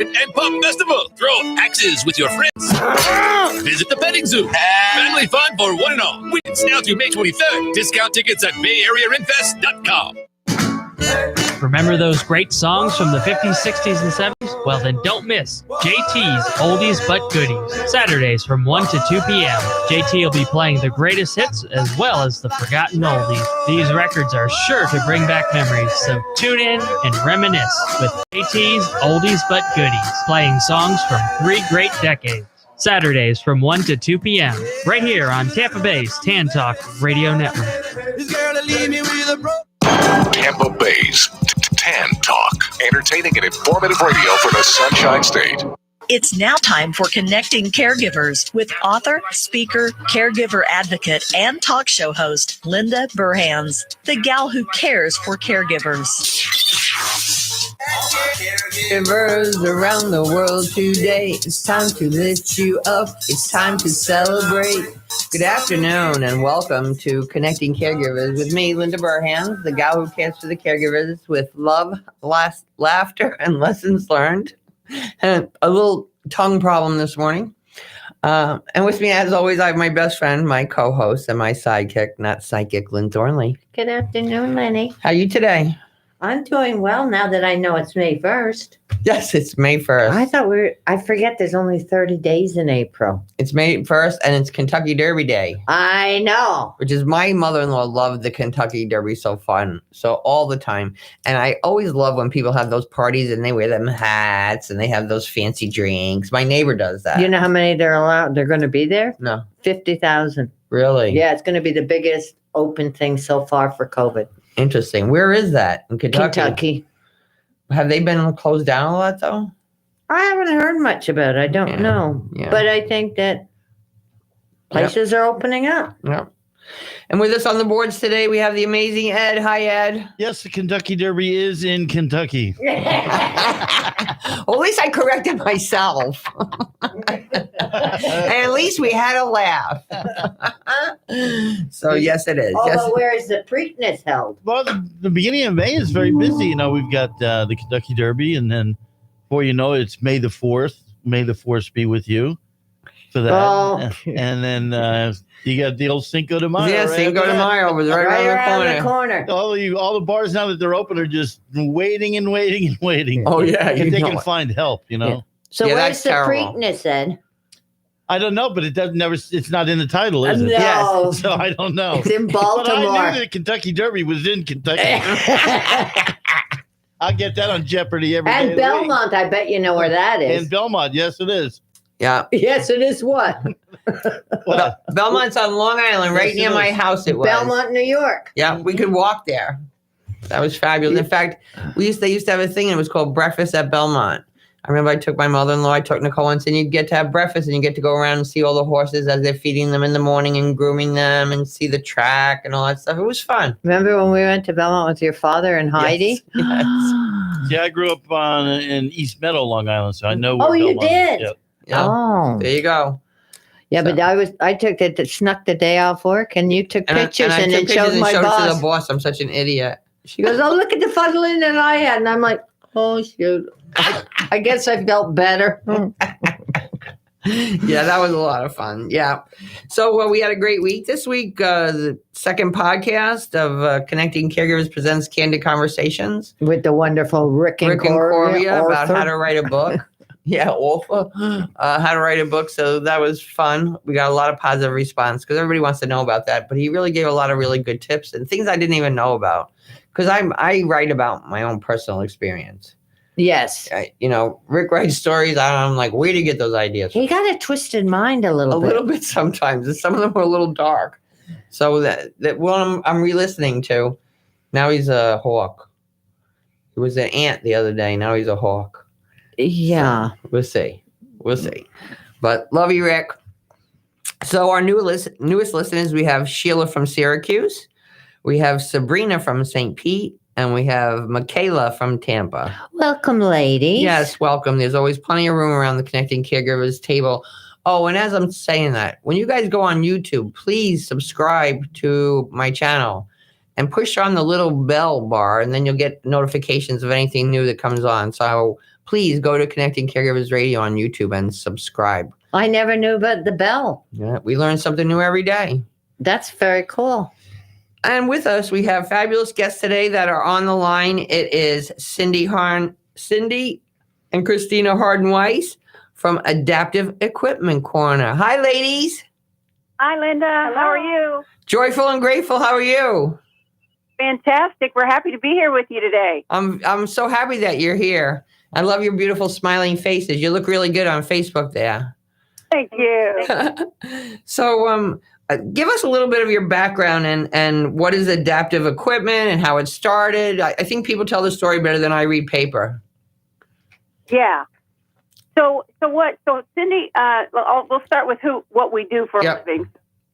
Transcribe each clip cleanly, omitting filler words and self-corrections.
and Pop Festival. Throw axes with your friends. Visit the petting zoo. Family fun for one and all. Weekends now through May 23rd. Discount tickets at BayAreaInfest.com. Remember those great songs from the 50s, 60s, and 70s? Well, then don't miss JT's Oldies But Goodies. Saturdays from 1 to 2 p.m. JT will be playing the greatest hits as well as the forgotten oldies. These records are sure to bring back memories, so tune in and reminisce with JT's Oldies But Goodies, playing songs from 3 great decades. Saturdays from 1 to 2 p.m. right here on Tampa Bay's Tan Talk Radio Network. Tampa Bay's Tan Talk, entertaining and informative radio for the Sunshine State. It's now time for Connecting Caregivers with author, speaker, caregiver advocate, and talk show host Linda Burhans, the gal who cares for caregivers. Caregivers around the world today. It's time to lift you up. It's time to celebrate. Good afternoon and welcome to Connecting Caregivers with me, Linda Burhans, the gal who cares for the caregivers with love, laughter, and lessons learned. And a little tongue problem this morning. And with me, as always, I have my best friend, my co-host, and my sidekick, not psychic, Lynn Thornley. Good afternoon, Lenny. How are you today? I'm doing well now that I know it's May 1st. Yes, it's May 1st. I forget there's only 30 days in April. It's May 1st, and it's Kentucky Derby Day. I know. Which is, my mother-in-law loved the Kentucky Derby so all the time. And I always love when people have those parties and they wear them hats and they have those fancy drinks. My neighbor does that. You know how many they're going to be there? No. 50,000. Really? Yeah, it's going to be the biggest open thing so far for COVID. Interesting. Where is that? In Kentucky? Have they been closed down a lot, though? I haven't heard much about it. I don't know. Yeah. But I think that places are opening up. Yep. And with us on the boards today, we have the amazing Ed. Hi, Ed. Yes, the Kentucky Derby is in Kentucky. Well, at least I corrected myself. And at least we had a laugh. So, yes, it is. Although, yes. where is the Preakness held? Well, the beginning of May is very busy. You know, we've got the Kentucky Derby, and then before you know it, it's May the 4th. May the 4th be with you for that. Oh. And then you got the old Cinco de Mayo. Yeah, right? Cinco de Mayo was right around the corner. All the bars now that they're open are just waiting and waiting and waiting. Oh, yeah. If they can find help, you know. Yeah. So where's the Preakness then? I don't know, but it's not in the title, is it? No. Yes. So I don't know. It's in Baltimore. But I knew the Kentucky Derby was in Kentucky. I get that on Jeopardy every day. And Belmont, I bet you know where that is. In Belmont, yes, it is. Yeah. Yes, it is what? Belmont's on Long Island, right near my house it was. Belmont, New York. Yeah, we could walk there. That was fabulous. In fact, they used to have a thing, and it was called Breakfast at Belmont. I remember I took my mother-in-law, I took Nicole, and said, you get to have breakfast, and you get to go around and see all the horses as they're feeding them in the morning and grooming them and see the track and all that stuff. It was fun. Remember when we went to Belmont with your father and Heidi? Yes. Yeah, I grew up in East Meadow, Long Island, so I know where you Belmont is. did? Yep. Yeah. Oh. There you go. Yeah, but I snuck the day off work, and you took pictures and then showed my it boss. to the boss. I'm such an idiot. She goes, oh, look at the fuddling that I had. And I'm like, oh, shoot. I guess I felt better. Yeah, that was a lot of fun. Yeah. So we had a great week this week. The second podcast of Connecting Caregivers presents Candid Conversations. With the wonderful Rick and Corvia about how to write a book. Yeah, awful. How to write a book. So that was fun. We got a lot of positive response because everybody wants to know about that. But he really gave a lot of really good tips and things I didn't even know about. Because I write about my own personal experience. Yes. Rick writes stories. I'm like, where do you get those ideas from? He got a twisted mind a little bit. A little bit sometimes. And some of them were a little dark. So that one I'm re-listening to. Now he's a hawk. He was an ant the other day. Now he's a hawk. Yeah. So we'll see. But love you, Rick. So our newest listeners, we have Sheila from Syracuse. We have Sabrina from St. Pete. And we have Michaela from Tampa. Welcome, ladies. Yes, welcome. There's always plenty of room around the Connecting Caregivers table. Oh, and as I'm saying that, when you guys go on YouTube, please subscribe to my channel and push on the little bell bar, and then you'll get notifications of anything new that comes on. So please go to Connecting Caregivers Radio on YouTube and subscribe. I never knew about the bell. Yeah, we learn something new every day. That's very cool. And with us, we have fabulous guests today that are on the line. It is Cindy and Christina Harden Weiss from Adaptive Equipment Corner. Hi, ladies. Hi, Linda. Hello. How are you? Joyful and grateful. How are you? Fantastic. We're happy to be here with you today. I'm so happy that you're here. I love your beautiful smiling faces. You look really good on Facebook there. Thank you. So, give us a little bit of your background and what is adaptive equipment and how it started. I think people tell the story better than I read paper. Yeah. So Cindy, we'll start with what we do for a living.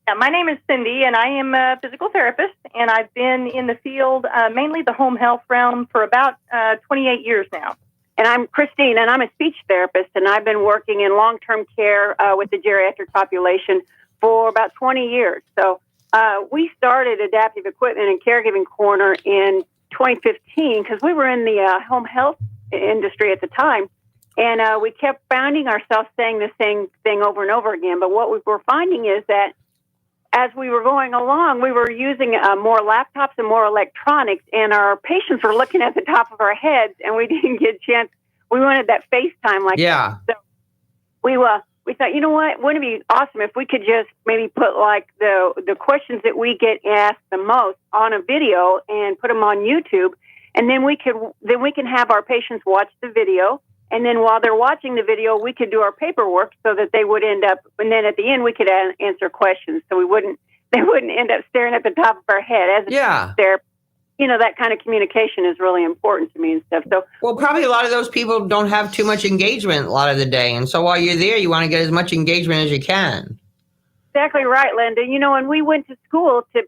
Yeah, my name is Cindy, and I am a physical therapist, and I've been in the field, mainly the home health realm, for about 28 years now. And I'm Christina, and I'm a speech therapist, and I've been working in long-term care with the geriatric population for about 20 years. So we started Adaptive Equipment and Caregiving Corner in 2015 because we were in the home health industry at the time. And we kept finding ourselves saying the same thing over and over again. But what we were finding is that as we were going along, we were using more laptops and more electronics, and our patients were looking at the top of our heads, and we didn't get a chance. We wanted that FaceTime like that. So we thought, you know what, wouldn't it be awesome if we could just maybe put like the questions that we get asked the most on a video and put them on YouTube, and then we can have our patients watch the video. And then while they're watching the video, we could do our paperwork so that they would end up, and then at the end we could answer questions, so they wouldn't end up staring at the top of our head. As there, that kind of communication is really important to me and stuff. So, well, probably a lot of those people don't have too much engagement a lot of the day, and so while you're there, you want to get as much engagement as you can. Exactly right, Linda. And we went to school to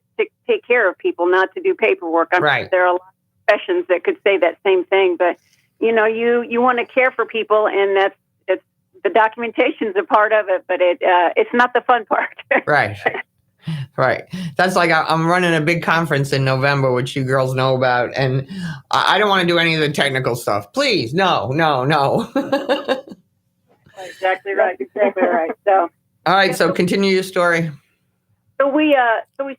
take care of people, not to do paperwork. Right. There are a lot of professions that could say that same thing, but you want to care for people, and it's the documentation's a part of it, but it's not the fun part. Right. That's like I'm running a big conference in November, which you girls know about, and I don't want to do any of the technical stuff. Please, no. Exactly right. So, all right. So continue your story. So we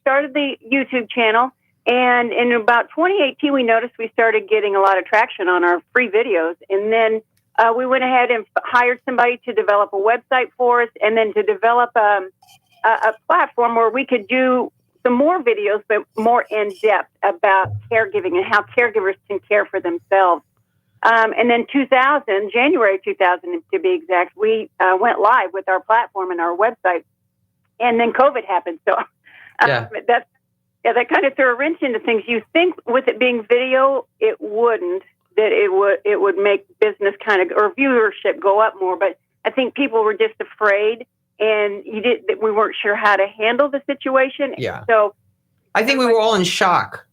started the YouTube channel. And in about 2018, we noticed we started getting a lot of traction on our free videos. And then we went ahead and hired somebody to develop a website for us, and then to develop a platform where we could do some more videos, but more in-depth about caregiving and how caregivers can care for themselves. And then January 2000 to be exact, we went live with our platform and our website. And then COVID happened. So that kind of threw a wrench into things. You think with it being video, it wouldn't, that it would make business or viewership go up more. But I think people were just afraid, and we weren't sure how to handle the situation. Yeah. So I think we were all in shock.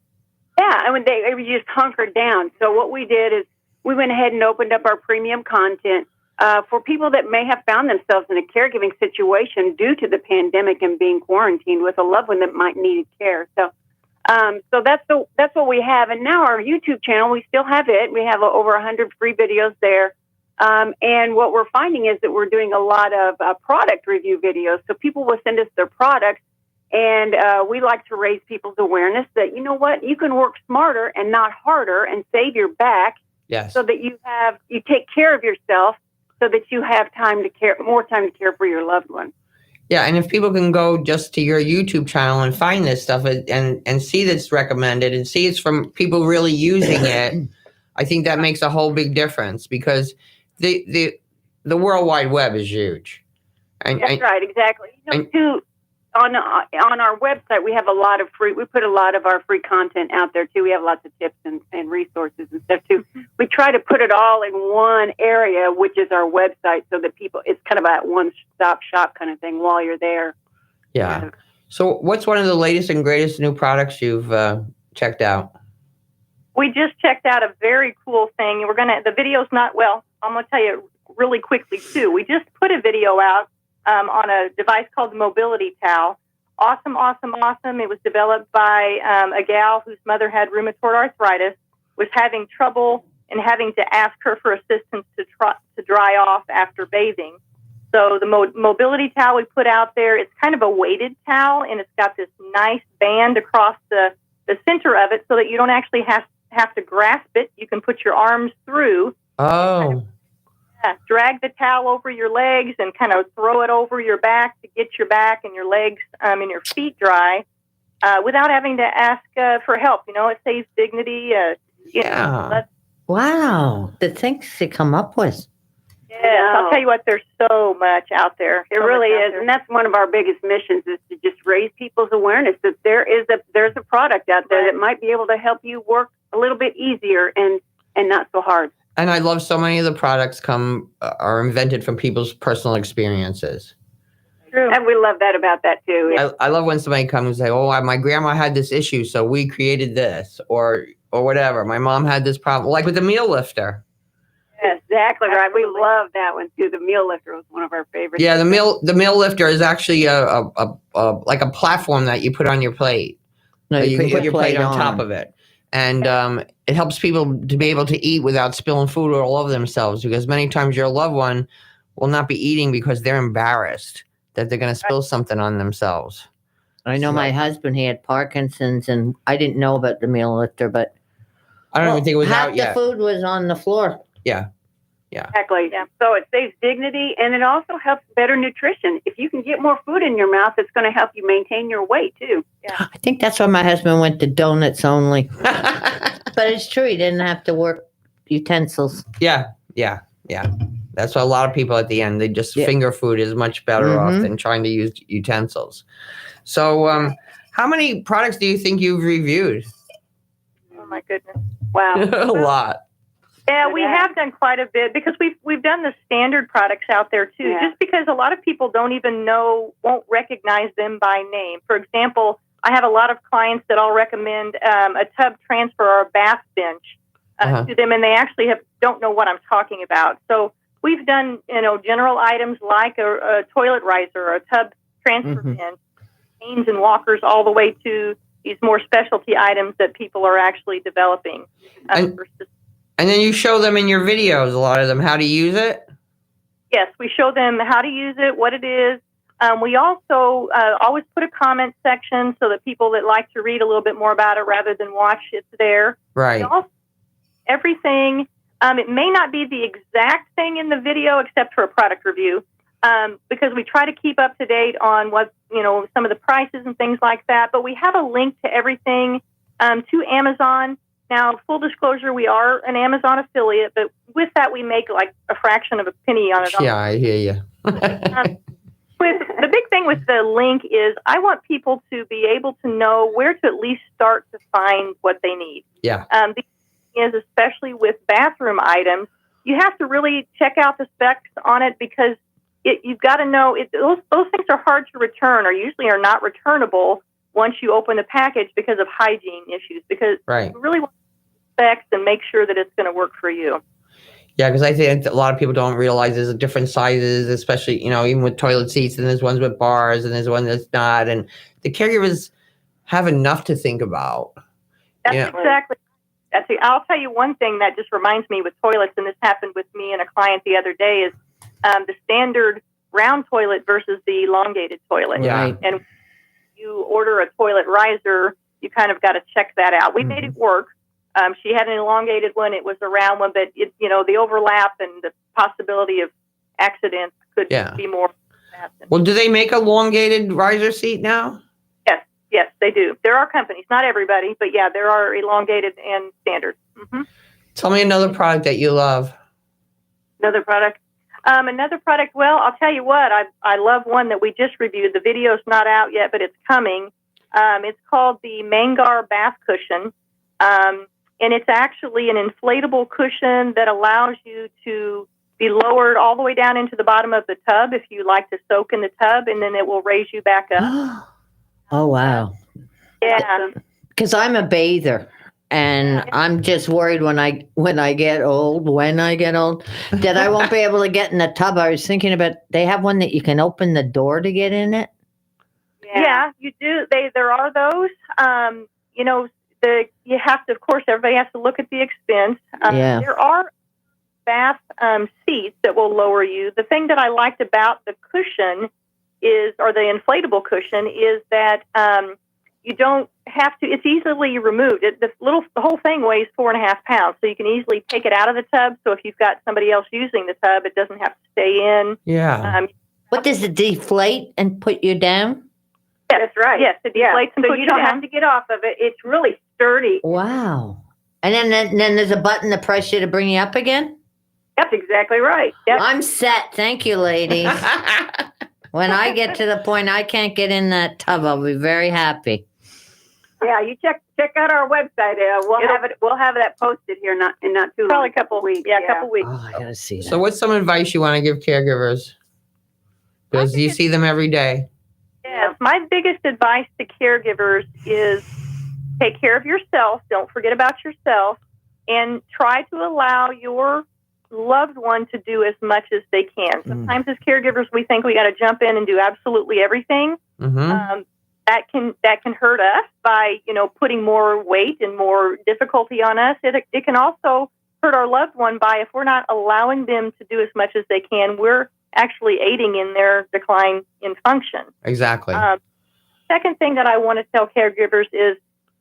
Yeah, I mean, they just hunkered down. So what we did is we went ahead and opened up our premium content for people that may have found themselves in a caregiving situation due to the pandemic and being quarantined with a loved one that might need care. So that's what we have. And now our YouTube channel, we still have it. We have over 100 free videos there. And what we're finding is that we're doing a lot of product review videos. So people will send us their products, and we like to raise people's awareness that, you know what, you can work smarter and not harder and save your back. Yes. So that you take care of yourself, so that you have more time to care for your loved one. Yeah, and if people can go just to your YouTube channel and find this stuff and see that it's recommended and see it's from people really using it, I think that makes a whole big difference, because the World Wide Web is huge. That's right, exactly. On our website, we have we put a lot of our free content out there too. We have lots of tips and resources and stuff too. We try to put it all in one area, which is our website, so that it's kind of a one-stop shop kind of thing while you're there. Yeah. So what's one of the latest and greatest new products you've checked out? We just checked out a very cool thing. The video's I'm going to tell you really quickly too. We just put a video out on a device called the Mobility Towel. Awesome. It was developed by a gal whose mother had rheumatoid arthritis, was having trouble and having to ask her for assistance to dry off after bathing. So the mobility towel we put out there, it's kind of a weighted towel, and it's got this nice band across the center of it so that you don't actually have to grasp it. You can put your arms through. Oh. Drag the towel over your legs and kind of throw it over your back to get your back and your legs and your feet dry without having to ask for help. It saves dignity. Wow. The things they come up with. Yes, I'll tell you what, there's so much out there. It really is. And that's one of our biggest missions, is to just raise people's awareness that there's a product out there that might be able to help you work a little bit easier and not so hard. And I love so many of the products are invented from people's personal experiences. True. And we love that about that too. I love when somebody comes and say, "Oh, my grandma had this issue, so we created this," or whatever. My mom had this problem, like with the meal lifter. Yes, exactly right. We love that one too. The meal lifter was one of our favorites. Yeah, the meal lifter is actually like a platform that you put on your plate. No, you can put your plate on top of it. And it helps people to be able to eat without spilling food all over themselves, because many times your loved one will not be eating because they're embarrassed that they're going to spill something on themselves. I know my husband, he had Parkinson's, and I didn't know about the meal lifter, but I don't even think it was out yet. Half the food was on the floor. Yeah. Exactly. Yeah. So it saves dignity, and it also helps better nutrition. If you can get more food in your mouth, it's going to help you maintain your weight too. Yeah. I think that's why my husband went to donuts only. But it's true, he didn't have to work utensils. Yeah. That's why a lot of people at the end, they just finger food is much better off than trying to use utensils. So how many products do you think you've reviewed? Oh my goodness. Wow. A lot. Yeah, we have done quite a bit, because we've done the standard products out there too, just because a lot of people won't recognize them by name. For example, I have a lot of clients that I'll recommend a tub transfer or a bath bench to them, and they actually don't know what I'm talking about. So we've done general items like a toilet riser or a tub transfer bench, canes and walkers, all the way to these more specialty items that people are actually developing. And then you show them in your videos, a lot of them, how to use it? Yes, we show them how to use it, what it is. We also always put a comment section so that people that like to read a little bit more about it rather than watch, it's there. Right. Also, everything, it may not be the exact thing in the video except for a product review, because we try to keep up to date on what, some of the prices and things like that. But we have a link to everything to Amazon. Now, full disclosure, we are an Amazon affiliate, but with that, we make like a fraction of a penny on it. Yeah, I hear you. The big thing with the link is I want people to be able to know where to at least start to find what they need. Yeah. The thing is, especially with bathroom items, you have to really check out the specs on it, because you've got to know those things are hard to return, or usually are not returnable once you open the package because of hygiene issues, because you really want specs and make sure that it's going to work for you. Yeah, because I think a lot of people don't realize there's different sizes, especially, even with toilet seats, and there's ones with bars and there's one that's not. And the caregivers have enough to think about. That's exactly. I'll tell you one thing that just reminds me with toilets, and this happened with me and a client the other day, is the standard round toilet versus the elongated toilet. Yeah. And you order a toilet riser, you kind of got to check that out. We made it work. She had an elongated one. It was a round one, but the overlap and the possibility of accidents could be more. Well, do they make elongated riser seat now? Yes, they do. There are companies, not everybody, but yeah, there are elongated and standard. Mm-hmm. Tell me another product that you love. Another product. Well, I'll tell you what. I love one that we just reviewed. The video's not out yet, but it's coming. It's called the Mangar Bath Cushion. And it's actually an inflatable cushion that allows you to be lowered all the way down into the bottom of the tub if you like to soak in the tub, and then it will raise you back up. Oh, wow. Yeah. Because I'm a bather, and I'm just worried when I get old, that I won't be able to get in the tub. I was thinking about, they have one that you can open the door to get in it. Yeah, you do. There are those. you have to, of course, everybody has to look at the expense. There are bath seats that will lower you. The thing that I liked about the cushion or the inflatable cushion, is that you don't have to. It's easily removed. The whole thing weighs 4.5 pounds, so you can easily take it out of the tub. So if you've got somebody else using the tub, it doesn't have to stay in. Yeah. What does it deflate and put you down? Yes, that's right. Yes, it deflates and so puts you don't have to get off of it. It's really sturdy. Wow. And then there's a button to press you to bring you up again? That's exactly right. Yep. I'm set. Thank you, ladies. When I get to the point I can't get in that tub, I'll be very happy. Yeah, you check out our website. We'll have that posted here in not too long. Probably a couple weeks. Yeah, a couple weeks. Oh, I gotta see that. So what's some advice you want to give caregivers? Because you see them every day. Yes, my biggest advice to caregivers is take care of yourself. Don't forget about yourself, and try to allow your loved one to do as much as they can. Sometimes as caregivers, we think we got to jump in and do absolutely everything. Mm-hmm. That can hurt us by putting more weight and more difficulty on us. It can also hurt our loved one by, if we're not allowing them to do as much as they can, we're actually aiding in their decline in function. Exactly. Second thing that I want to tell caregivers is,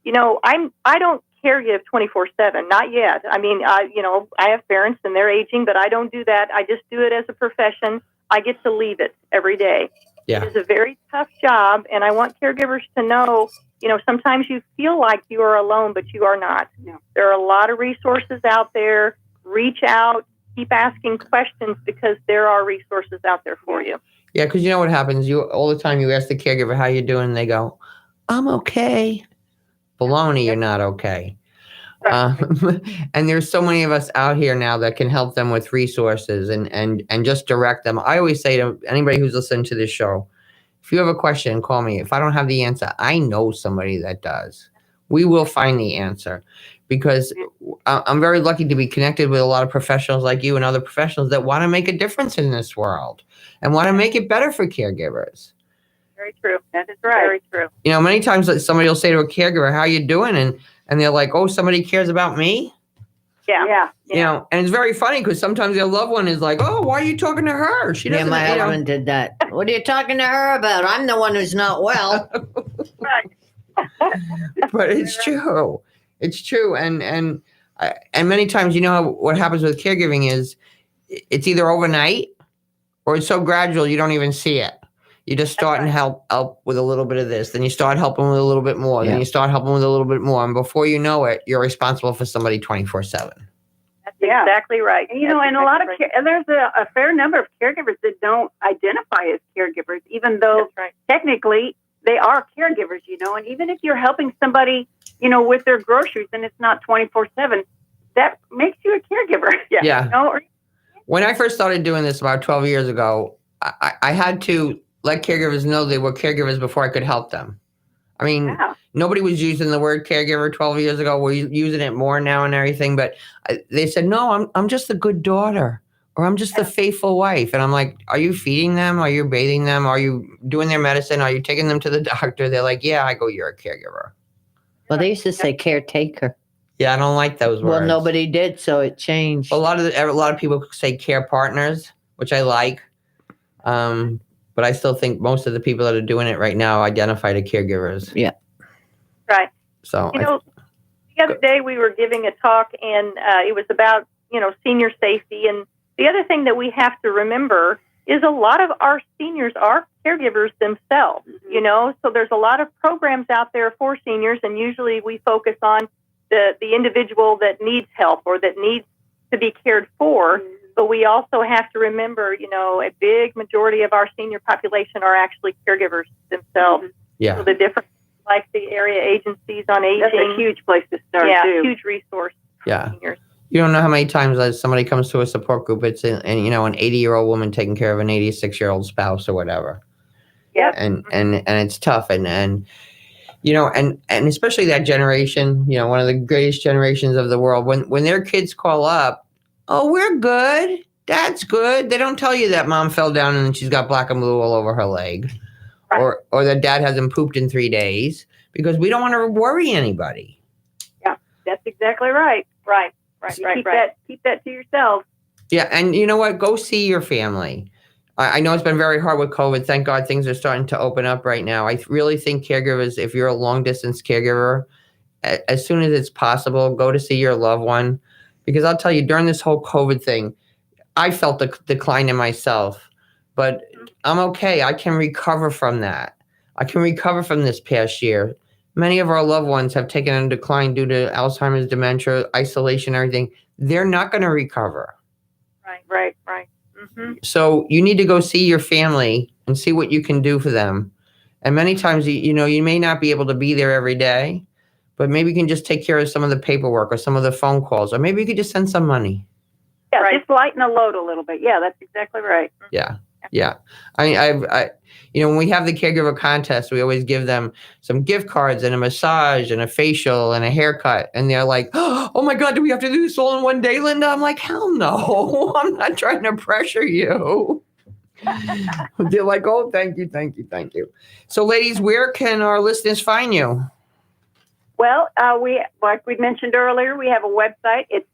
I don't caregive 24/7, not yet. I mean, I have parents and they're aging, but I don't do that. I just do it as a profession. I get to leave it every day. Yeah. It is a very tough job, and I want caregivers to know, sometimes you feel like you are alone, but you are not. No. There are a lot of resources out there. Reach out, keep asking questions, because there are resources out there for you. Yeah, because you know what happens? All the time you ask the caregiver how you doing, and they go, "I'm okay." Baloney, you're not okay. And there's so many of us out here now that can help them with resources and just direct them. I always say to anybody who's listening to this show, if you have a question, call me. If I don't have the answer, I know somebody that does. We will find the answer, because I'm very lucky to be connected with a lot of professionals like you and other professionals that want to make a difference in this world and want to make it better for caregivers. Very true. That is right. Very true. Many times somebody will say to a caregiver, "How you doing?" And they're like, "Oh, somebody cares about me?" Yeah. And it's very funny because sometimes their loved one is like, "Oh, why are you talking to her? She doesn't." Yeah, my husband did that. What are you talking to her about? I'm the one who's not well. Right. But it's true. It's true. And many times, what happens with caregiving is it's either overnight or it's so gradual you don't even see it. You just start and help with a little bit of this. Then you start helping with a little bit more. Then you start helping with a little bit more. And before you know it, you're responsible for somebody 24/7. That's exactly right. And, and there's a fair number of caregivers that don't identify as caregivers, even though technically they are caregivers, And even if you're helping somebody, with their groceries and it's not 24/7, that makes you a caregiver. Yeah. When I first started doing this about 12 years ago, I had to let caregivers know they were caregivers before I could help them. I mean, nobody was using the word caregiver 12 years ago. We're using it more now and everything. But they said, "No, I'm just a good daughter, or I'm just a faithful wife." And I'm like, "Are you feeding them? Are you bathing them? Are you doing their medicine? Are you taking them to the doctor?" They're like, "Yeah." I go, "You're a caregiver." Well, they used to say caretaker. Yeah, I don't like those words. Well, nobody did, so it changed. A lot of people say care partners, which I like. But I still think most of the people that are doing it right now identify to caregivers. Yeah. Right. So, the other day we were giving a talk, and it was about, senior safety. And the other thing that we have to remember is a lot of our seniors are caregivers themselves, So there's a lot of programs out there for seniors, and usually we focus on the individual that needs help or that needs to be cared for. But we also have to remember, a big majority of our senior population are actually caregivers themselves. Yeah. So the different, like the area agencies on aging. That's a huge place to start, too. Huge resource for seniors. You don't know how many times somebody comes to a support group, it's an 80-year-old woman taking care of an 86-year-old spouse or whatever. Yeah. And it's tough. And especially that generation, one of the greatest generations of the world, when their kids call up, "Oh, we're good. That's good." They don't tell you that mom fell down and she's got black and blue all over her leg. Right. Or that dad hasn't pooped in 3 days, because we don't want to worry anybody. That's exactly right. Right. Keep that to yourself. Yeah, and you know what? Go see your family. I know it's been very hard with COVID. Thank God things are starting to open up right now. I really think caregivers, if you're a long-distance caregiver, as soon as it's possible, go to see your loved one. Because I'll tell you, during this whole COVID thing, I felt the decline in myself. But I'm okay. I can recover from that. I can recover from this past year. Many of our loved ones have taken a decline due to Alzheimer's, dementia, isolation, everything. They're not going to recover. Right. Mm-hmm. So you need to go see your family and see what you can do for them. And many times, you may not be able to be there every day, but maybe you can just take care of some of the paperwork or some of the phone calls, or maybe you could just send some money. Yeah, just lighten the load a little bit. Yeah, that's exactly right. Yeah. I when we have the caregiver contest, we always give them some gift cards and a massage and a facial and a haircut. And they're like, oh my God, do we have to do this all in one day, Linda? I'm like, hell no, I'm not trying to pressure you. They're like, oh, thank you. So ladies, where can our listeners find you? Well, like we mentioned earlier, we have a website. It's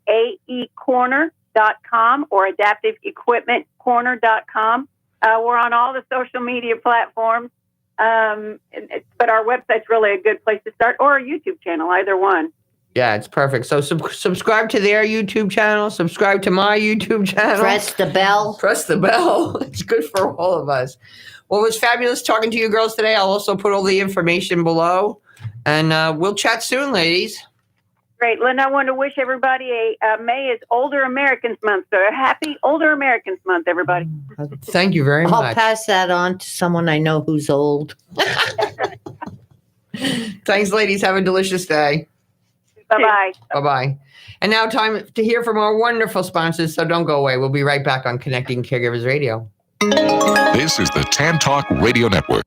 AECorner.com or AdaptiveEquipmentCorner.com. We're on all the social media platforms, but our website's really a good place to start, or a YouTube channel, either one. Yeah, it's perfect. So subscribe to their YouTube channel, subscribe to my YouTube channel. Press the bell. It's good for all of us. Well, it was fabulous talking to you girls today. I'll also put all the information below, and we'll chat soon, ladies. Great. Linda, I want to wish everybody May is Older Americans Month. So a happy Older Americans Month, everybody. Thank you very much. I'll pass that on to someone I know who's old. Thanks, ladies. Have a delicious day. Bye-bye. Bye-bye. And now time to hear from our wonderful sponsors, so don't go away. We'll be right back on Connecting Caregivers Radio. This is the Tan Talk Radio Network.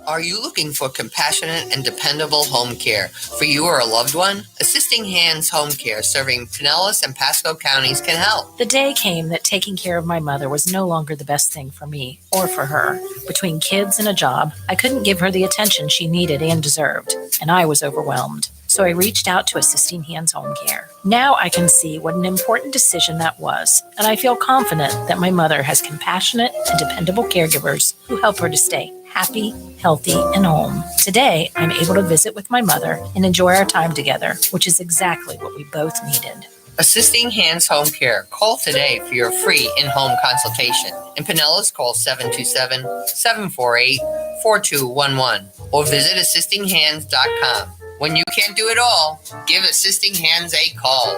Are you looking for compassionate and dependable home care for you or a loved one? Assisting Hands Home Care, serving Pinellas and Pasco counties, can help. The day came that taking care of my mother was no longer the best thing for me or for her. Between kids and a job, I couldn't give her the attention she needed and deserved, and I was overwhelmed. So I reached out to Assisting Hands Home Care. Now I can see what an important decision that was, and I feel confident that my mother has compassionate and dependable caregivers who help her to stay happy, healthy, and home. Today, I'm able to visit with my mother and enjoy our time together, which is exactly what we both needed. Assisting Hands Home Care. Call today for your free in-home consultation. In Pinellas, call 727-748-4211 or visit assistinghands.com. When you can't do it all, give Assisting Hands a call.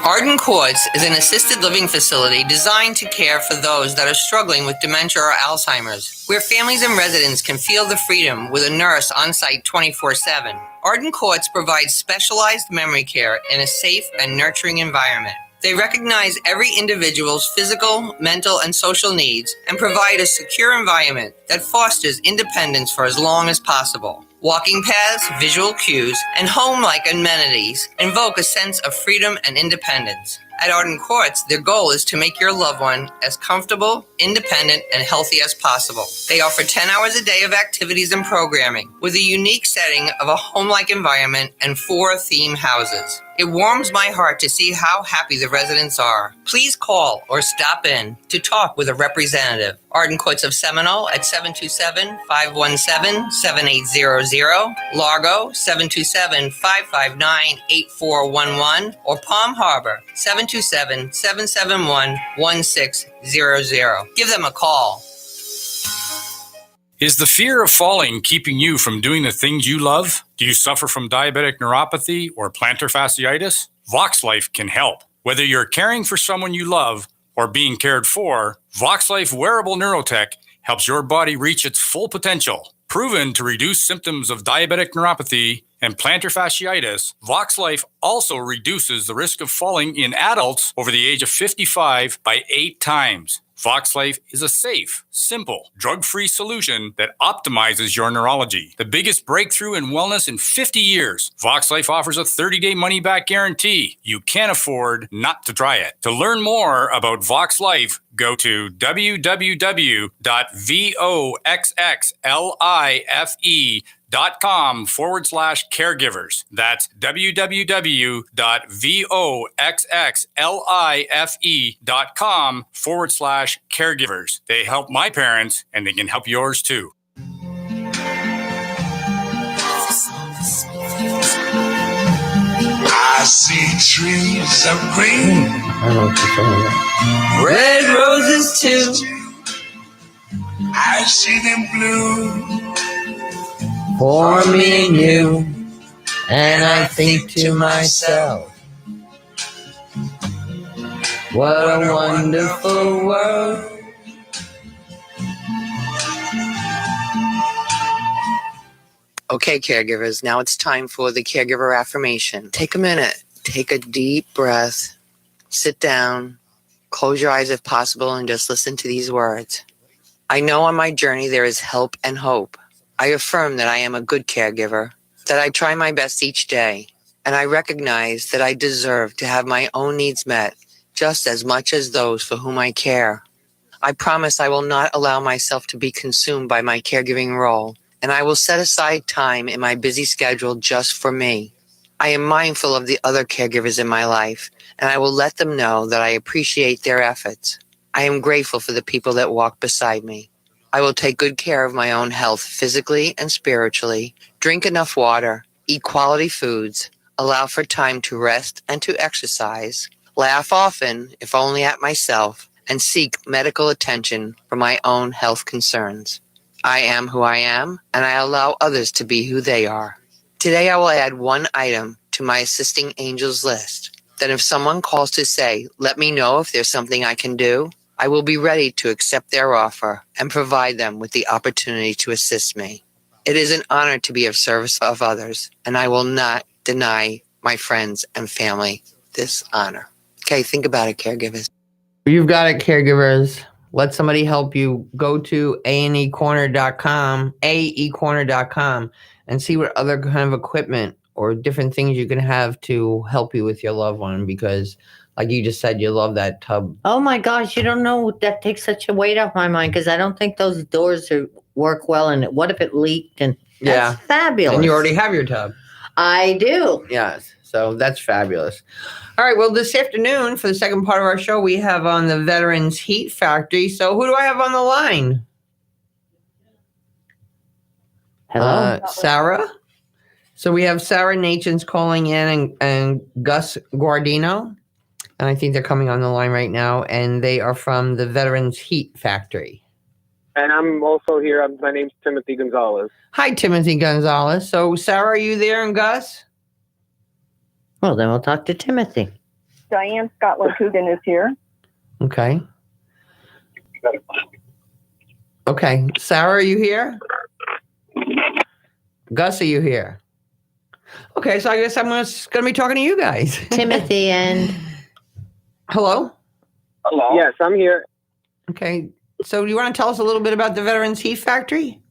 Harden Courts is an assisted living facility designed to care for those that are struggling with dementia or Alzheimer's, where families and residents can feel the freedom with a nurse on site 24/7. Harden Courts provides specialized memory care in a safe and nurturing environment. They recognize every individual's physical, mental, and social needs and provide a secure environment that fosters independence for as long as possible. Walking paths, visual cues, and home-like amenities invoke a sense of freedom and independence. At Arden Courts, their goal is to make your loved one as comfortable, independent, and healthy as possible. They offer 10 hours a day of activities and programming with a unique setting of a home-like environment and 4 theme houses. It warms my heart to see how happy the residents are. Please call or stop in to talk with a representative. Arden Courts of Seminole at 727-517-7800, Largo 727-559-8411, or Palm Harbor 727-771-1600. Give them a call. Is the fear of falling keeping you from doing the things you love? Do you suffer from diabetic neuropathy or plantar fasciitis? VoxLife can help. Whether you're caring for someone you love or being cared for, VoxLife wearable neurotech helps your body reach its full potential. Proven to reduce symptoms of diabetic neuropathy and plantar fasciitis, VoxLife also reduces the risk of falling in adults over the age of 55 by 8 times. VoxLife is a safe, simple, drug-free solution that optimizes your neurology. The biggest breakthrough in wellness in 50 years. VoxLife offers a 30-day money-back guarantee. You can't afford not to try it. To learn more about VoxLife, go to www.voxxlife.com. www.voxlife.com/caregivers. That's www.voxlife.com/caregivers. They help my parents and they can help yours too. I see trees of green, I don't know what you're talking about. red roses too. I see them blue For me and you, and I think to myself, what a wonderful world. Okay, caregivers, now it's time for the Caregiver Affirmation. Take a minute, take a deep breath, sit down, close your eyes if possible, and just listen to these words. I know on my journey there is help and hope. I affirm that I am a good caregiver, that I try my best each day, and I recognize that I deserve to have my own needs met just as much as those for whom I care. I promise I will not allow myself to be consumed by my caregiving role, and I will set aside time in my busy schedule just for me. I am mindful of the other caregivers in my life, and I will let them know that I appreciate their efforts. I am grateful for the people that walk beside me. I will take good care of my own health physically and spiritually, drink enough water, eat quality foods, allow for time to rest and to exercise, laugh often, if only at myself, and seek medical attention for my own health concerns. I am who I am, and I allow others to be who they are. Today I will add one item to my assisting angels list. Then if someone calls to say, let me know if there's something I can do, I will be ready to accept their offer and provide them with the opportunity to assist me. It is an honor to be of service of others, and I will not deny my friends and family this honor. Okay, think about it, caregivers. You've got it, caregivers. Let somebody help you. Go to AECorner.com, AECorner.com, and see what other kind of equipment or different things you can have to help you with your loved one, because like you just said, you love that tub. Oh my gosh, you don't know, that takes such a weight off my mind, because I don't think those doors work well, and what if it leaked? And that's fabulous. And you already have your tub. I do. Yes, so that's fabulous. All right, well, this afternoon, for the second part of our show, we have on the Veterans Heat Factory. So who do I have on the line? Hello? Sarah. So we have Sarah Nachin's calling in, and Gus Guadagnino. And I think they're coming on the line right now, and they are from the Veterans Heat Factory. And I'm also here. My name's Timothy Gonzalez. Hi, Timothy Gonzalez. So, Sarah, are you there, and Gus? Well, then we'll talk to Timothy. Diane Scotland-Coogan is here. Okay. Okay. Sarah, are you here? Gus, are you here? Okay, so I guess I'm going to be talking to you guys. Timothy and... Hello? Hello? Yes, I'm here. Okay. So do you want to tell us a little bit about the Veterans Heat Factory?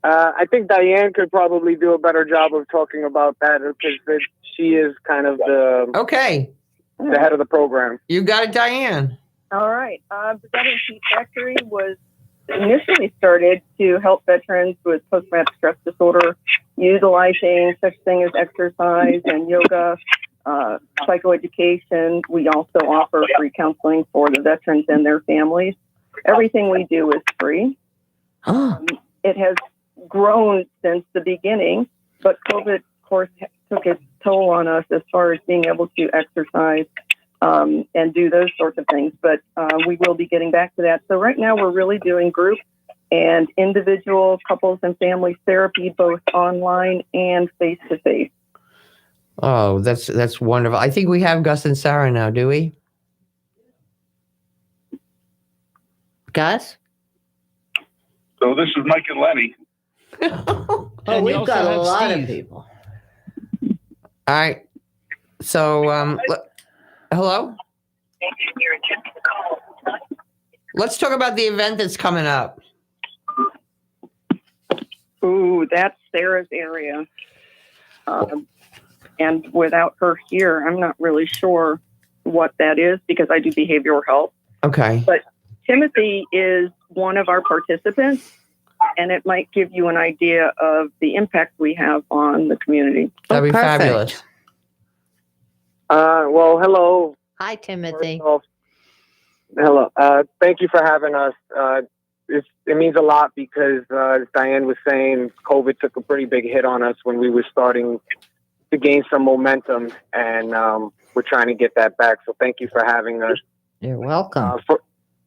I think Diane could probably do a better job of talking about that, because she is kind of the head of the program. You got it, Diane. All right. The Veterans Heat Factory was initially started to help veterans with post-traumatic stress disorder, utilizing such thing as exercise and yoga, psychoeducation. We also offer free counseling for the veterans and their families. Everything we do is free. It has grown since the beginning, but COVID, of course, took its toll on us as far as being able to exercise and do those sorts of things. But we will be getting back to that. So right now we're really doing group and individual, couples and family therapy, both online and face-to-face. Oh, that's wonderful. I think we have Gus and Sarah now, do we? Gus? So this is Mike and Lenny. Oh, we've got a lot of people. All right. So, hello? Let's talk about the event that's coming up. Ooh, that's Sarah's area. And without her here, I'm not really sure what that is, because I do behavioral health. Okay. But Timothy is one of our participants, and it might give you an idea of the impact we have on the community. That'd be fabulous. Well, hello. Hi, Timothy. Hello. Thank you for having us. It means a lot because, as Diane was saying, COVID took a pretty big hit on us when we were starting to gain some momentum, and we're trying to get that back. So thank you for having us. You're welcome.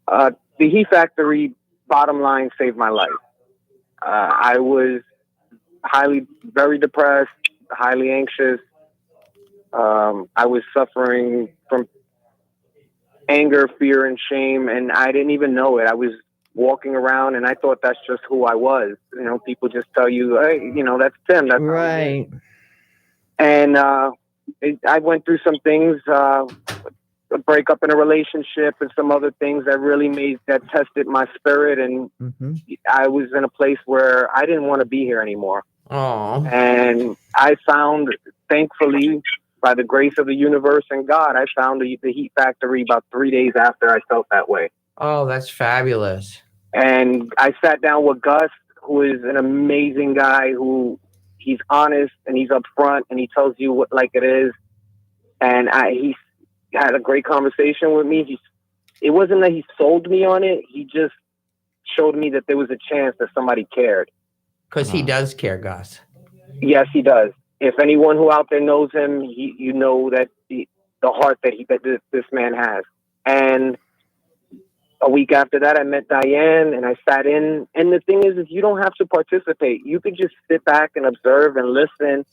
The Heat Factory, bottom line, saved my life. I was very depressed, highly anxious. I was suffering from anger, fear, and shame, and I didn't even know it. I was walking around, and I thought that's just who I was. You know, people just tell you, hey, you know, that's Tim. That's right. And I went through some things, a breakup in a relationship, and some other things that tested my spirit, and I was in a place where I didn't want to be here anymore. Oh. And I found, thankfully, by the grace of the universe and God, I found the Heat Factory about 3 days after I felt that way. Oh, that's fabulous. And I sat down with Gus, who is an amazing guy, he's honest and he's upfront and he tells you what like it is. And he had a great conversation with me. It wasn't that he sold me on it. He just showed me that there was a chance that somebody cared. Because he does care, Gus. Yes, he does. If anyone who out there knows him, you know that the heart that this man has. And a week after that, I met Diane and I sat in. And the thing is you don't have to participate. You could just sit back and observe and listen.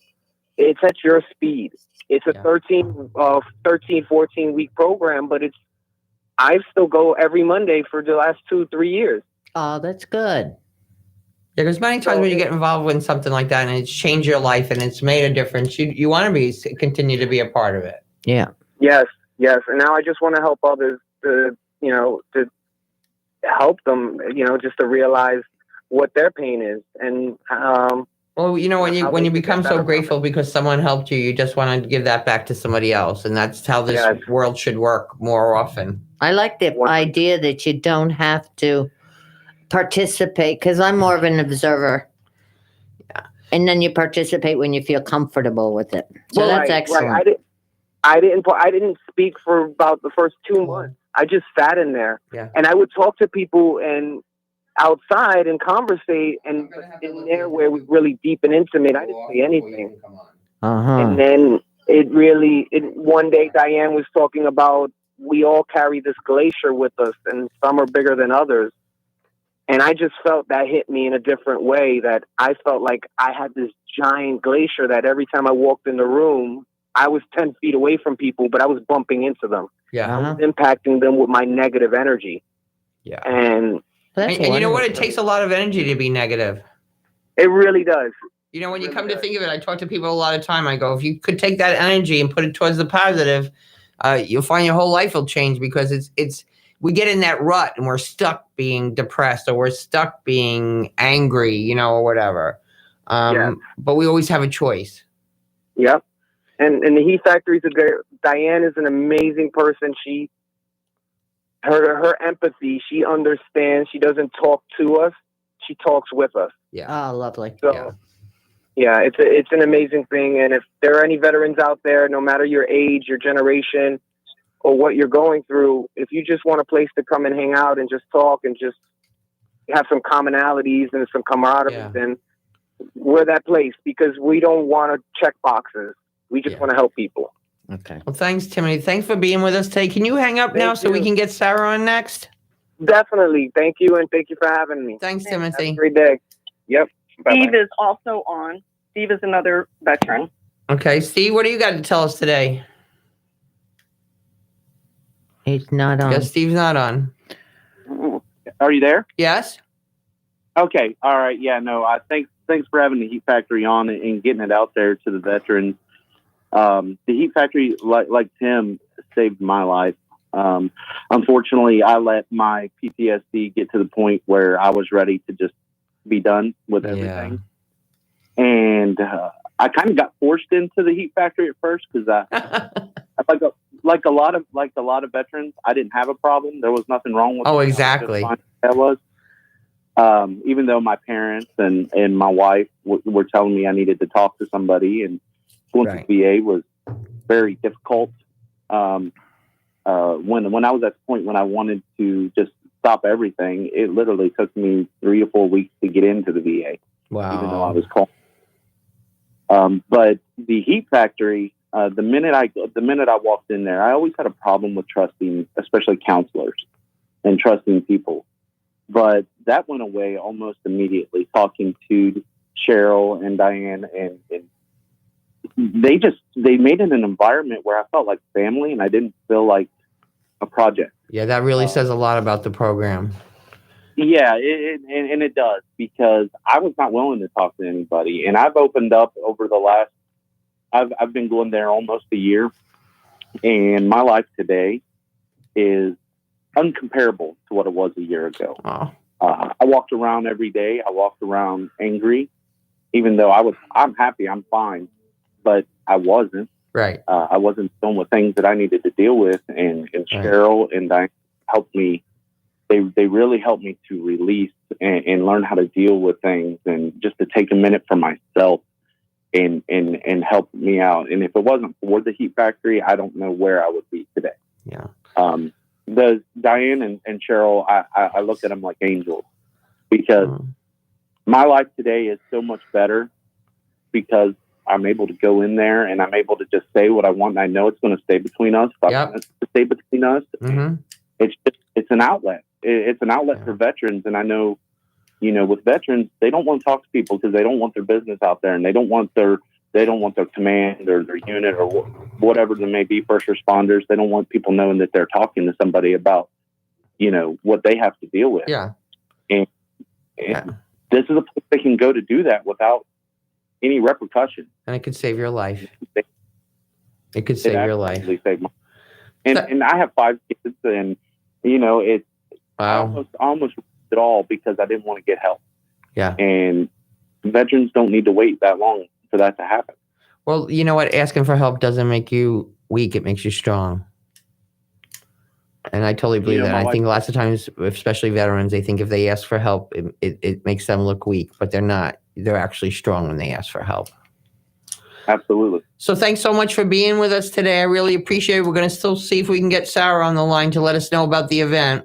It's at your speed. It's a 13, 14 week program, but I still go every Monday for the last 2-3 years. Oh, that's good. Yeah, because many times when you get involved in something like that and it's changed your life and it's made a difference, you want to continue to be a part of it. Yeah. Yes. And now I just want to help others to help them, just to realize what their pain is. And, well, when you become so grateful because someone helped you, you just want to give that back to somebody else. And that's how this world should work more often. I like the idea that you don't have to participate, because I'm more of an observer. Yeah. And then you participate when you feel comfortable with it. So that's excellent. Right. I didn't speak for about the first 2 months. I just sat in there and I would talk to people and outside and conversate, and in there where it was really deep and intimate, I didn't say anything. And then one day Diane was talking about we all carry this glacier with us and some are bigger than others. And I just felt that hit me in a different way, that I felt like I had this giant glacier that every time I walked in the room, I was 10 feet away from people, but I was bumping into them. Yeah. I was impacting them with my negative energy. Yeah. And you know what? It takes a lot of energy to be negative. It really does. When you come to think of it, I talk to people a lot of time. I go, if you could take that energy and put it towards the positive, you'll find your whole life will change, because we get in that rut and we're stuck being depressed or we're stuck being angry, or whatever. But we always have a choice. Yep. And the Heat Factory, Diane is an amazing person. Her empathy, she understands. She doesn't talk to us. She talks with us. Yeah. Oh, lovely. So, it's an amazing thing. And if there are any veterans out there, no matter your age, your generation, or what you're going through, if you just want a place to come and hang out and just talk and just have some commonalities and some camaraderie, then we're that place, because we don't want to check boxes. We just want to help people. Okay. Well, thanks, Timothy. Thanks for being with us today. Can you hang up now so we can get Sarah on next? Definitely. Thank you, and thank you for having me. Thanks, Timothy. Have a great day. Yep. Bye-bye. Steve is also on. Steve is another veteran. Okay, Steve, what do you got to tell us today? He's not on. I guess Steve's not on. Are you there? Yes. Okay. All right. Yeah. No. Thanks for having the Heat Factory on and getting it out there to the veterans. The Heat Factory, like Tim, saved my life. Unfortunately, I let my PTSD get to the point where I was ready to just be done with everything. And I kind of got forced into the Heat Factory at first because like a lot of veterans, I didn't have a problem. There was nothing wrong with me. me. Exactly. That was. Even though my parents and my wife were telling me I needed to talk to somebody, and going to VA was very difficult. When I was at the point when I wanted to just stop everything, it literally took me 3 or 4 weeks to get into the VA. Wow. Even though I was called. But the heat factory, the minute I walked in there, I always had a problem with trusting, especially counselors, and trusting people. But that went away almost immediately. Talking to Cheryl and Diane, and they made it an environment where I felt like family, and I didn't feel like a project. Yeah, that really says a lot about the program. Yeah, it does, because I was not willing to talk to anybody, and I've opened up over the last. I've been going there almost a year, and my life today is uncomparable to what it was a year ago. Oh. I walked around every day. I walked around angry, even though I'm happy, I'm fine, but I wasn't. Right. I wasn't dealing with things that I needed to deal with, and Cheryl and Diane helped me. They really helped me to release and learn how to deal with things, and just to take a minute for myself and help me out. And if it wasn't for the heat factory, I don't know where I would be today. Yeah. The Diane and Cheryl, I look at them like angels, because my life today is so much better because I'm able to go in there and I'm able to just say what I want. And I know it's going to stay between us. But I want it to stay between us. Mm-hmm. It's an outlet. It's an outlet for veterans. And I know, with veterans, they don't want to talk to people because they don't want their business out there, and they don't want their command or their unit or whatever they may be, first responders. They don't want people knowing that they're talking to somebody about, what they have to deal with. Yeah. And this is a place they can go to do that without any repercussion. And it could save your life. It could save your life. Save my, and I have 5 kids, and it's almost it all because I didn't want to get help. Yeah. And veterans don't need to wait that long for that to happen. Well, you know what? Asking for help doesn't make you weak. It makes you strong. And I totally believe that. I think lots of times, especially veterans, they think if they ask for help, it makes them look weak, but they're not. They're actually strong when they ask for help. Absolutely. So thanks so much for being with us today. I really appreciate it. We're going to still see if we can get Sarah on the line to let us know about the event.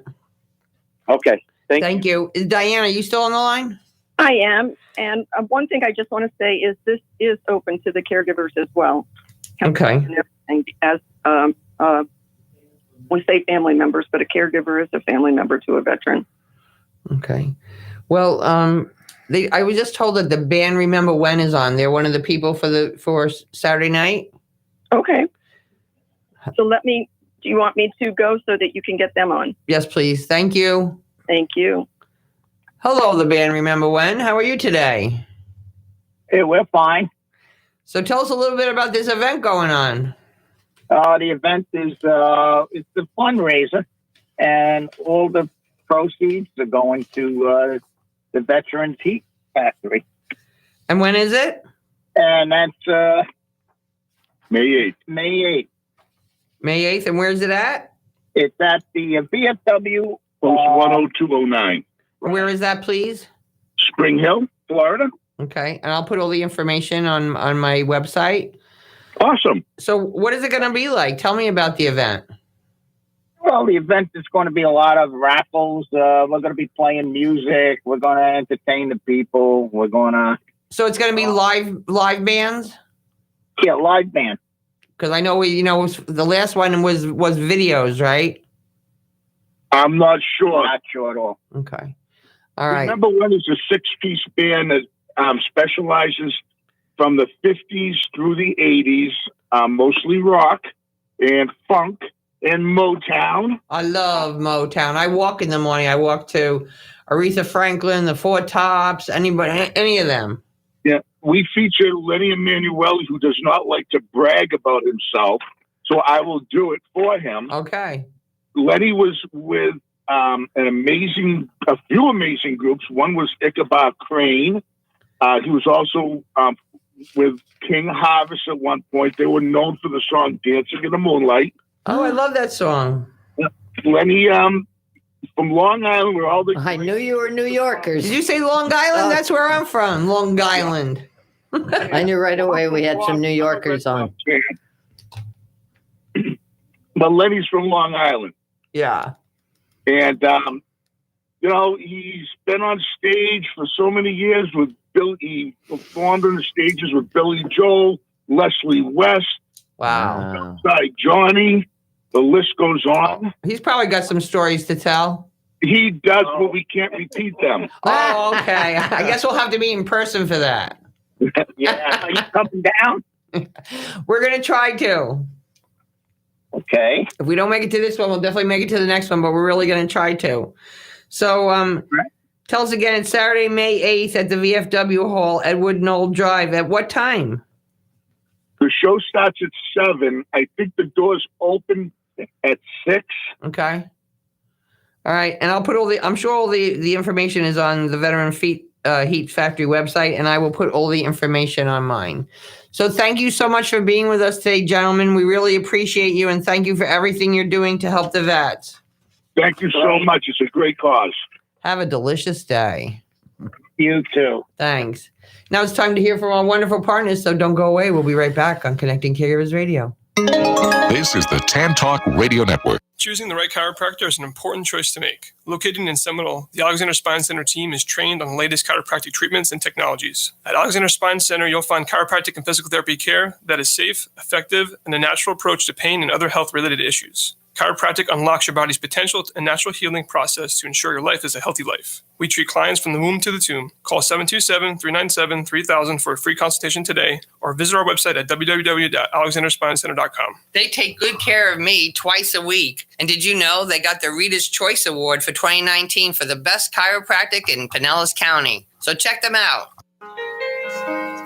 Okay. Thank you. Diana, are you still on the line? I am. And one thing I just want to say is this is open to the caregivers as well. Okay. As we say family members, but a caregiver is a family member to a veteran. Okay. Well, I was just told that the band Remember When is on. They're one of the people for Saturday night. Okay. So do you want me to go so that you can get them on? Yes, please. Thank you. Thank you. Hello, the band Remember When. How are you today? Hey, we're fine. So tell us a little bit about this event going on. The event is it's a fundraiser, and all the proceeds are going to the Veterans Heat Factory. And when is it? And that's May 8th. May 8th. May 8th, and where's it at? It's at the VFW. Post 10209. Where is that, please? Spring Hill, Florida. Okay, and I'll put all the information on my website. Awesome. So what is it going to be like? Tell me about the event. Well, the event is going to be a lot of raffles. We're going to be playing music. We're going to entertain the people. We're going to... So it's going to be live bands? Yeah, live band. Because I know the last one was videos, right? I'm not sure. Not sure at all. Okay. All right. Remember When is a 6-piece band that specializes from the 50s through the 80s, mostly rock and funk and Motown. I love Motown. I walk in the morning. I walk to Aretha Franklin, the Four Tops, any of them. Yeah, we feature Lenny Emmanuel, who does not like to brag about himself, so I will do it for him. Okay. Lenny was with a few amazing groups. One was Ichabod Crane. He was also with King Harvest at one point. They were known for the song Dancing in the Moonlight. Oh, I love that song. Lenny from Long Island, where all the I knew you were New Yorkers. Did you say Long Island? That's where I'm from, Long Island. I knew right away we had some New Yorkers on. But Lenny's from Long Island. Yeah. And, he's been on stage for so many years with Bill. He performed on the stages with Billy Joel, Leslie West. Wow. Johnny. The list goes on. He's probably got some stories to tell. He does, but we can't repeat them. Oh, okay. I guess we'll have to meet in person for that. Yeah, are you coming down? We're going to try to. Okay. If we don't make it to this one, we'll definitely make it to the next one, but we're really going to try to. So tell us again, it's Saturday, May 8th at the VFW Hall, Edward Knoll Drive. At what time? The show starts at 7. I think the doors open at 6. Okay. All right. And I'll put I'm sure all the information is on the Veteran Heat Factory website, and I will put all the information on mine. So thank you so much for being with us today, gentlemen. We really appreciate you, and thank you for everything you're doing to help the vets. Thank you so much. It's a great cause. Have a delicious day. You too. Thanks. Now it's time to hear from our wonderful partners, so don't go away. We'll be right back on Connecting Caregivers Radio. This is the Tan Talk Radio Network. Choosing the right chiropractor is an important choice to make. Located in Seminole, the Alexander Spine Center team is trained on the latest chiropractic treatments and technologies. At Alexander Spine Center, you'll find chiropractic and physical therapy care that is safe, effective, and a natural approach to pain and other health-related issues. Chiropractic unlocks your body's potential and natural healing process to ensure your life is a healthy life. We treat clients from the womb to the tomb. Call 727-397-3000 for a free consultation today, or visit our website at www.alexanderspinecenter.com. They take good care of me twice a week. And did you know they got the Reader's Choice Award for 2019 for the best chiropractic in Pinellas County? So check them out.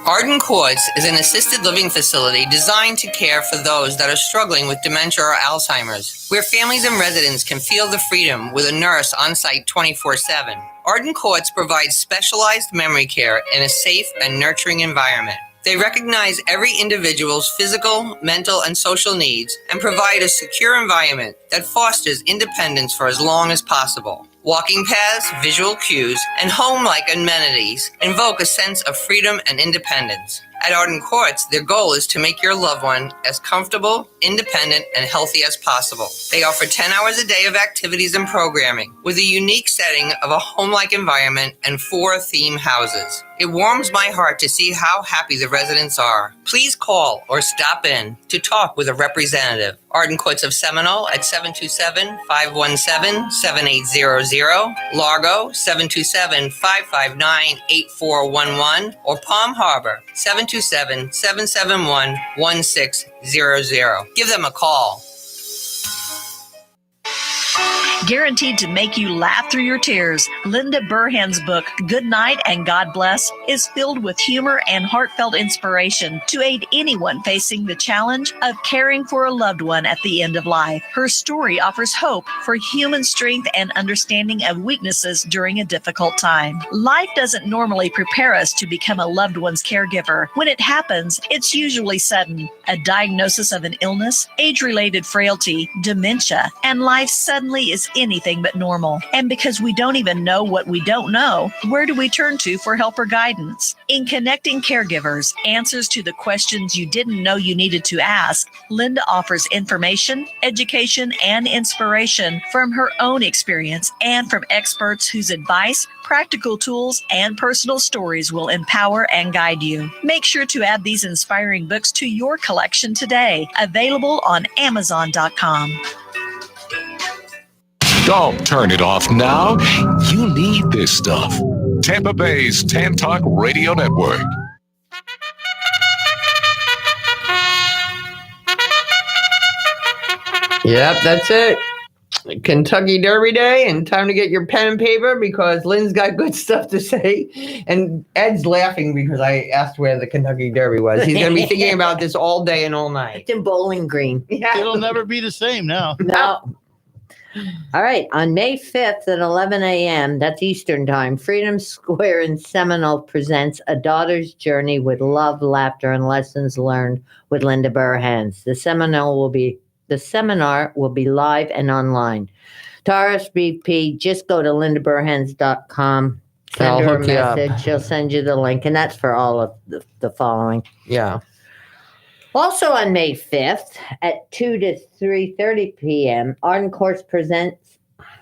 Harden Courts is an assisted living facility designed to care for those that are struggling with dementia or Alzheimer's, where families and residents can feel the freedom with a nurse on site 24/7. Arden Courts provides specialized memory care in a safe and nurturing environment. They recognize every individual's physical, mental, and social needs and provide a secure environment that fosters independence for as long as possible. Walking paths, visual cues, and home-like amenities invoke a sense of freedom and independence. At Arden Courts, their goal is to make your loved one as comfortable, independent, and healthy as possible. They offer 10 hours a day of activities and programming with a unique setting of a home-like environment and 4 theme houses. It warms my heart to see how happy the residents are. Please call or stop in to talk with a representative. Arden Courts of Seminole at 727-517-7800, Largo 727-559-8411, or Palm Harbor 727-771-1600. Give them a call. Guaranteed to make you laugh through your tears, Linda Burhan's book, Good Night and God Bless, is filled with humor and heartfelt inspiration to aid anyone facing the challenge of caring for a loved one at the end of life. Her story offers hope for human strength and understanding of weaknesses during a difficult time. Life doesn't normally prepare us to become a loved one's caregiver. When it happens, it's usually sudden. A diagnosis of an illness, age-related frailty, dementia, and life suddenly is anything but normal. And because we don't even know what we don't know, where do we turn to for help or guidance? In Connecting Caregivers, answers to the questions you didn't know you needed to ask, Linda offers information, education, and inspiration from her own experience and from experts whose advice, practical tools, and personal stories will empower and guide you. Make sure to add these inspiring books to your collection today. Available on Amazon.com. Don't turn it off now. You need this stuff. Tampa Bay's Tan Talk Radio Network. Yep, that's it. Kentucky Derby Day, and time to get your pen and paper because Lynn's got good stuff to say. And Ed's laughing because I asked where the Kentucky Derby was. He's going to be thinking about this all day and all night. It's in Bowling Green. Yeah. It'll never be the same now. No. All right. On May 5th at 11 a.m., that's Eastern Time, Freedom Square in Seminole presents A Daughter's Journey with Love, Laughter, and Lessons Learned with Linda Burhans. The seminar will be The seminar will be live and online. To RSVP, just go to lindaburhans.com. Send her a message. She'll send you the link, and that's for all of the following. Yeah. Also on May 5th at 2 to 3:30 p.m., Arden Courts presents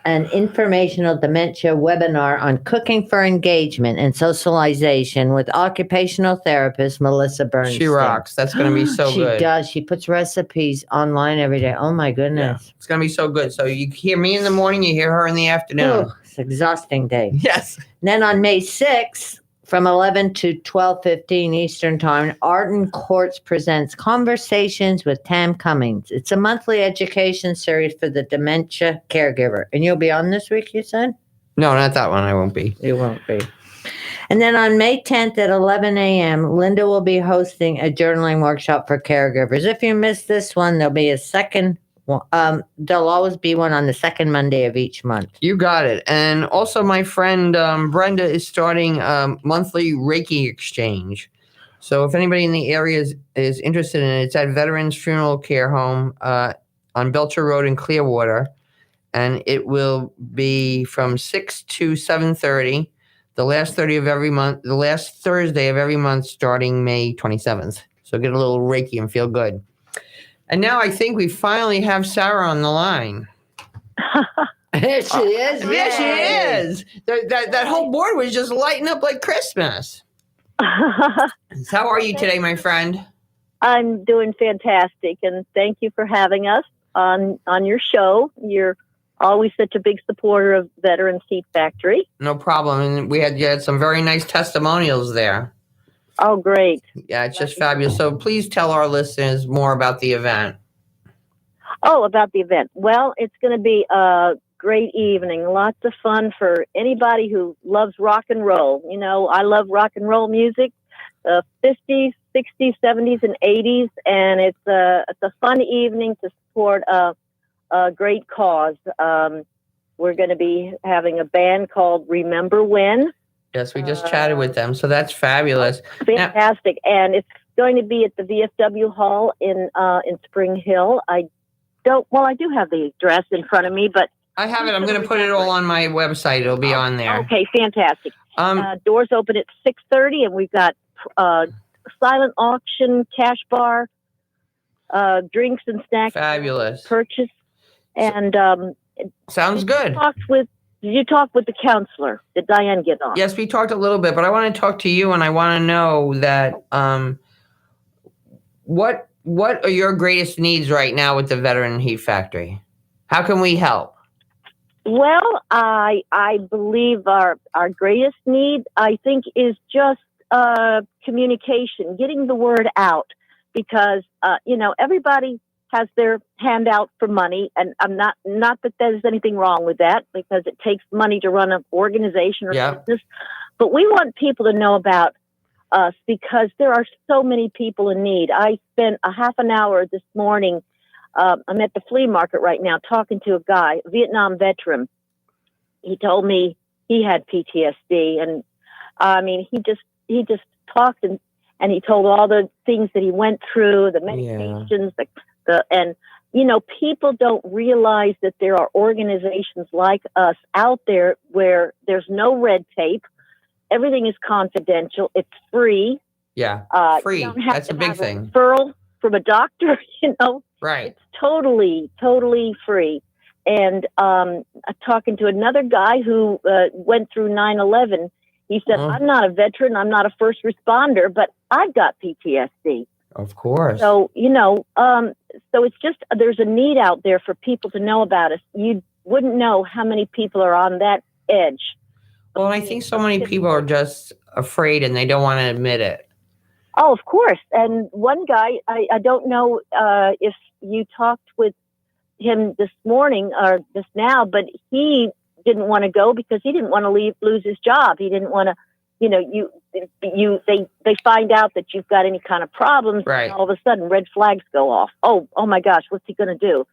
an informational dementia webinar on cooking for engagement and socialization with occupational therapist Melissa Bernstein. She rocks. That's going to be so good. She does. She puts recipes online every day. Oh, my goodness. Yeah. It's going to be so good. So you hear me in the morning, you hear her in the afternoon. It's an exhausting day. Yes. And then on May 6th, from 11 to 12:15 Eastern Time, Arden Courts presents Conversations with Tam Cummings. It's a monthly education series for the dementia caregiver. And you'll be on this week, you said? No, not that one. I won't be. You won't be. And then on May 10th at 11 a.m., Linda will be hosting a journaling workshop for caregivers. If you missed this one, there'll be a second. There'll always be one on the second Monday of each month. You got it. And also my friend Brenda is starting a monthly Reiki exchange. So if anybody in the area is interested in it, it's at Veterans Funeral Care Home on Belcher Road in Clearwater. And it will be from 6 to 7:30, the last Thursday of every month starting May 27th. So get a little Reiki and feel good. And now I think we finally have Sarah on the line. There she is. There she is. That whole board was just lighting up like Christmas. How are you today, my friend? I'm doing fantastic, and thank you for having us on your show. You're always such a big supporter of Veterans Heat Factory. No problem. And you had some very nice testimonials there. Oh, great. Yeah, it's just fabulous. So please tell our listeners more about the event. Oh, about the event. Well, it's going to be a great evening. Lots of fun for anybody who loves rock and roll. You know, I love rock and roll music, 50s, 60s, 70s, and 80s. And it's a fun evening to support a great cause. We're going to be having a band called Remember When. Yes, we just chatted with them, so that's fabulous. Fantastic, and it's going to be at the VFW Hall in Spring Hill. I do have the address in front of me, but I have it. I'm going to put it all on my website. It'll be on there. Okay, fantastic. Doors open at 6:30, and we've got silent auction, cash bar, drinks and snacks. Fabulous. Purchase, and sounds good. Did you talk with the counselor? Did Diane get on? Yes, we talked a little bit, but I want to talk to you, and I want to know that what are your greatest needs right now with the Veteran Heat Factory? How can we help? Well, I believe our greatest need, I think, is just communication, getting the word out, because everybody has their hand out for money, and I'm not that there's anything wrong with that, because it takes money to run an organization or business. But we want people to know about us, because there are so many people in need. I spent a half an hour this morning. I'm at the flea market right now talking to a guy, a Vietnam veteran. He told me he had PTSD, and I mean, he just talked and he told all the things that he went through, the medications, and people don't realize that there are organizations like us out there where there's no red tape. Everything is confidential. It's free. Yeah, free. That's a big thing. Referral from a doctor, Right. It's totally, totally free. And talking to another guy who went through 9/11, he said, I'm not a veteran, I'm not a first responder, but I've got PTSD. Of course. So, so it's just, there's a need out there for people to know about us. You wouldn't know how many people are on that edge. Well, I think so many people are just afraid and they don't want to admit it. Oh, of course. And one guy, I don't know if you talked with him this morning or just now, but he didn't want to go because he didn't want to lose his job. He didn't want to, they find out that you've got any kind of problems, right, and all of a sudden red flags go off. Oh my gosh, what's he going to do?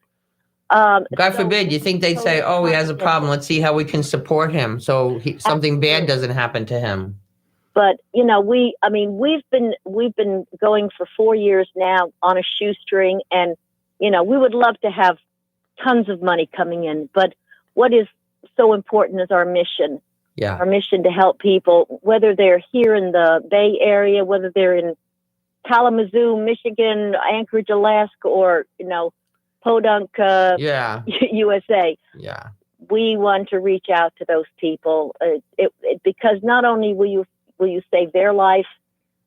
God forbid, you think they'd say, oh, he has a problem, let's see how we can support him so something bad doesn't happen to him. But, we've been going for 4 years now on a shoestring, and we would love to have tons of money coming in, but what is so important is our mission. Yeah. Our mission to help people, whether they're here in the Bay Area, whether they're in Kalamazoo, Michigan, Anchorage, Alaska, or, Podunk, USA. Yeah. We want to reach out to those people because not only will you save their life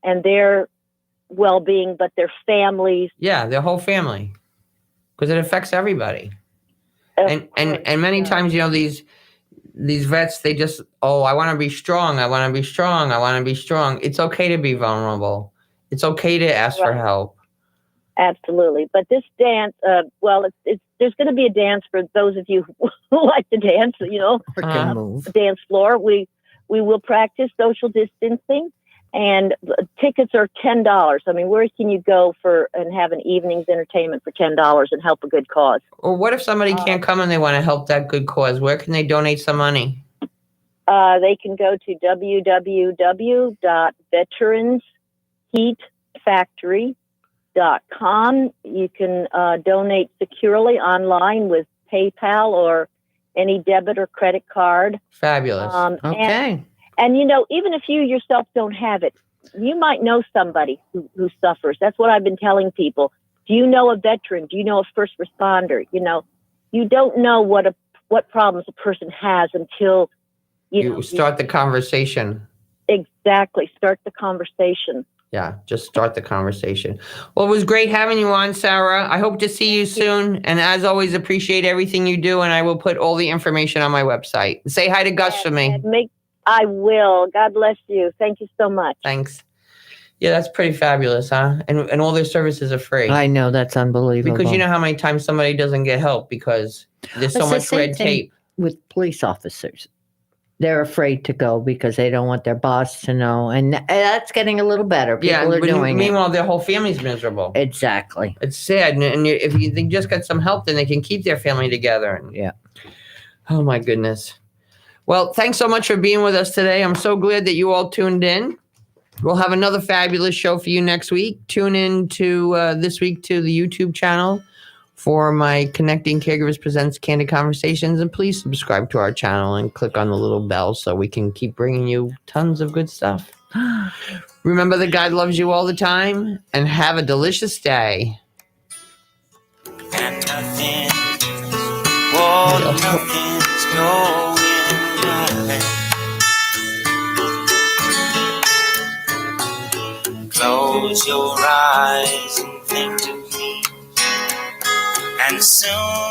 and their well-being, but their families. Yeah, their whole family, because it affects everybody. And many times, these vets, they just, I want to be strong. I want to be strong. I want to be strong. It's okay to be vulnerable. It's okay to ask for help. Absolutely. But this dance, there's going to be a dance for those of you who like to dance, dance floor. We will practice social distancing, and tickets are $10. I mean, where can you go and have an evening's entertainment for $10 and help a good cause? Or what if somebody can't come and they want to help that good cause? Where can they donate some money? They can go to www.veteransheatfactory.com. You can donate securely online with PayPal or any debit or credit card. Fabulous. Okay. And, even if you yourself don't have it, you might know somebody who suffers. That's what I've been telling people. Do you know a veteran? Do you know a first responder? You don't know what problems a person has until you start the conversation. Exactly. Start the conversation. Yeah, just start the conversation. Well, it was great having you on, Sarah. I hope to see you soon. And as always, appreciate everything you do. And I will put all the information on my website. Say hi to Gus for me. I will. God bless you. Thank you so much. Thanks. Yeah, that's pretty fabulous, huh? And all their services are free. I know, that's unbelievable. Because you know how many times somebody doesn't get help because there's so much red tape. With police officers. They're afraid to go because they don't want their boss to know. And that's getting a little better. People are doing meanwhile, their whole family's miserable. Exactly. It's sad. And if they just got some help, then they can keep their family together. Yeah. Oh, my goodness. Well, thanks so much for being with us today. I'm so glad that you all tuned in. We'll have another fabulous show for you next week. Tune in to this week to the YouTube channel for my Connecting Caregivers Presents Candid Conversations. And please subscribe to our channel and click on the little bell so we can keep bringing you tons of good stuff. Remember that God loves you all the time, and have a delicious day. And nothing's going right. Close your eyes and think of me, and soon